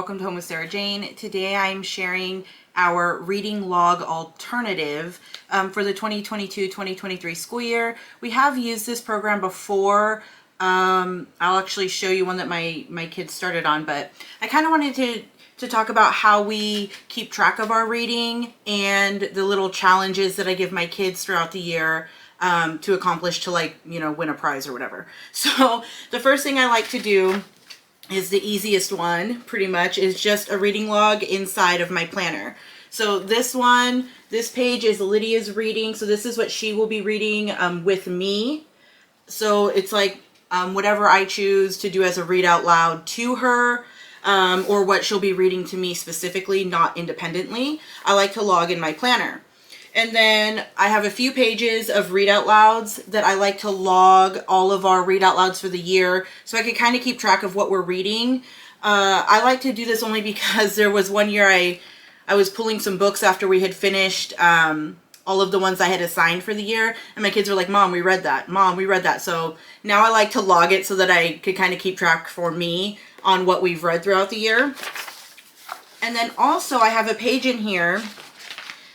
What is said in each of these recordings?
welcome to Home with Sarah Jane. Today I'm sharing our reading log alternative for the 2022-2023 school year. We have used this program before. I'll actually show you one that my kids started on, but I kind of wanted to talk about how we keep track of our reading and the little challenges that I give my kids throughout the year to accomplish to, like, you know, win a prize or whatever. So the first thing I like to do is the easiest one, pretty much, is just a reading log inside of my planner. So this page is Lydia's reading. So this is what she will be reading with me. So it's like whatever I choose to do as a read out loud to her, or what she'll be reading to me specifically, not independently. I like to log in my planner. And then I have a few pages of read out louds that I like to log all of our read out louds for the year, so I can kind of keep track of what we're reading. I like to do this only because there was one year I was pulling some books after we had finished all of the ones I had assigned for the year, and my kids were like, "Mom, we read that. Mom, we read that." So now I like to log it so that I could kind of keep track for me on what we've read throughout the year. And then also I have a page in here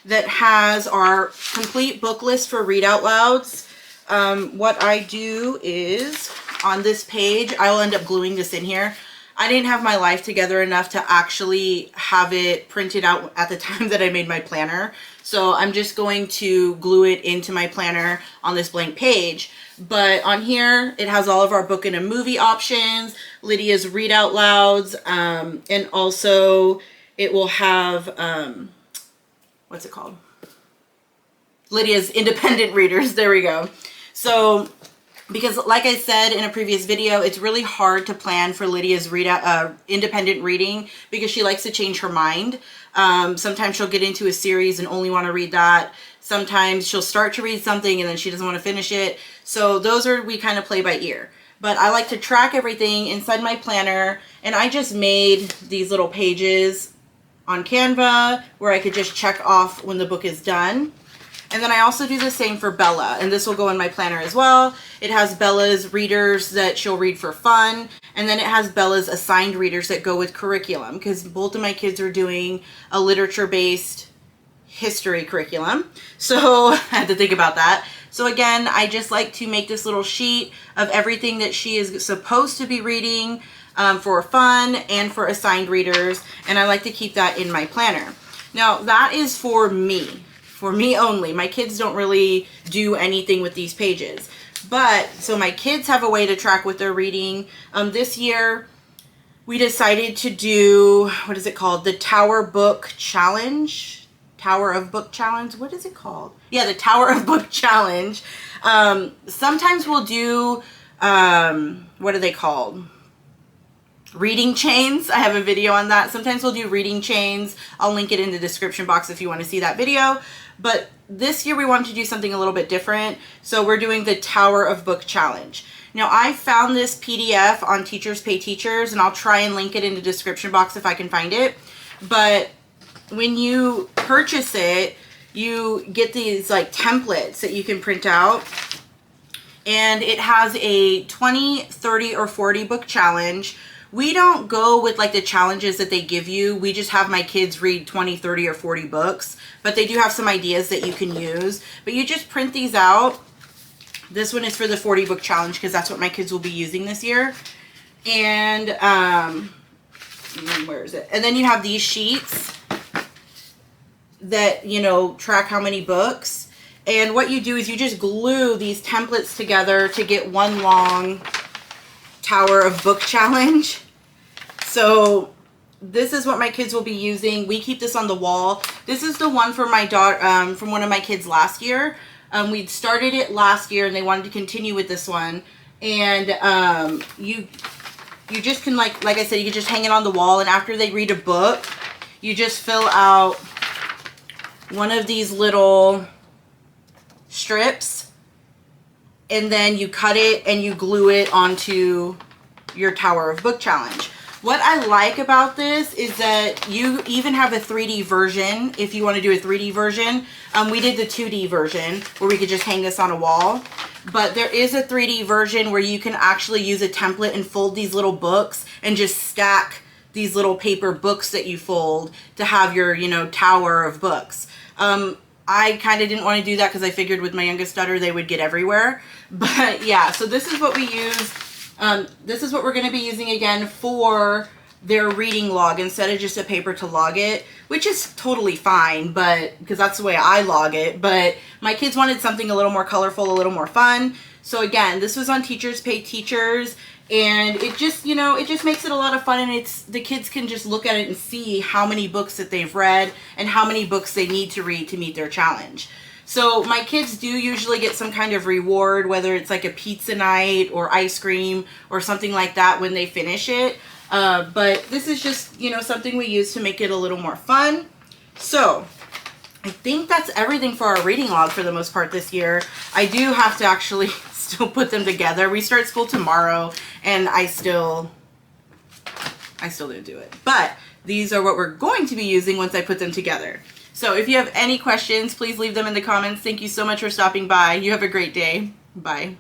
that has our complete book list for read out louds. What I do is on this page, I will end up gluing this in here. I didn't have my life together enough to actually have it printed out at the time that I made my planner. So I'm just going to glue it into my planner on this blank page. But on here, it has all of our book and a movie options, Lydia's read out louds, and also it will have, what's it called? Lydia's independent readers. There we go. So, because like I said in a previous video, it's really hard to plan for Lydia's independent reading because she likes to change her mind. Sometimes she'll get into a series and only want to read that. Sometimes she'll start to read something and then she doesn't want to finish it. So we kind of play by ear. But I like to track everything inside my planner, and I just made these little pages on Canva where I could just check off when the book is done. And then I also do the same for Bella, and this will go in my planner as well. It has Bella's readers that she'll read for fun, and then it has Bella's assigned readers that go with curriculum, because both of my kids are doing a literature-based history curriculum. So I had to think about that. So again, I just like to make this little sheet of everything that she is supposed to be reading for fun and for assigned readers, and I like to keep that in my planner. Now that is for me only. My kids don't really do anything with these pages, but so my kids have a way to track what they're reading. This year we decided to do, what is it called? The Tower Book Challenge. Tower of Book Challenge. What is it called? Yeah, the Tower of Book Challenge. Sometimes we'll do, what are they called? Reading chains. I have a video on that. Sometimes we'll do reading chains. I'll link it in the description box if you want to see that video. But this year we wanted to do something a little bit different. So we're doing the Tower of Book Challenge. Now I found this PDF on Teachers Pay Teachers, and I'll try and link it in the description box if I can find it. But when you purchase it, you get these like templates that you can print out. And it has a 20, 30, or 40 book challenge. We don't go with like the challenges that they give you. We just have my kids read 20, 30, or 40 books. But they do have some ideas that you can use. But you just print these out. This one is for the 40 book challenge because that's what my kids will be using this year. And where is it? And then you have these sheets that, you know, track how many books. And what you do is you just glue these templates together to get one long Tower of Book Challenge. So this is what my kids will be using. We keep this on the wall. This is the one for my daughter, from one of my kids last year. We started it last year and they wanted to continue with this one. And you just can, like I said, you can just hang it on the wall, and after they read a book, you just fill out one of these little strips, and then you cut it and you glue it onto your Tower of Book Challenge. What I like about this is that you even have a 3D version if you want to do a 3D version. We did the 2D version where we could just hang this on a wall. But there is a 3D version where you can actually use a template and fold these little books and just stack these little paper books that you fold to have your, you know, tower of books. I kind of didn't want to do that because I figured with my youngest daughter they would get everywhere. But yeah, so this is what we use. This is what we're going to be using again for their reading log instead of just a paper to log it, which is totally fine, but because that's the way I log it. But my kids wanted something a little more colorful, a little more fun. So again, this was on Teachers Pay Teachers, and it just, you know, it just makes it a lot of fun, and it's, the kids can just look at it and see how many books that they've read and how many books they need to read to meet their challenge. So my kids do usually get some kind of reward, whether it's like a pizza night or ice cream or something like that when they finish it. But this is just, you know, something we use to make it a little more fun. So I think that's everything for our reading log for the most part this year. I do have to actually still put them together. We start school tomorrow and I still didn't do it. But these are what we're going to be using once I put them together. So if you have any questions, please leave them in the comments. Thank you so much for stopping by. You have a great day. Bye.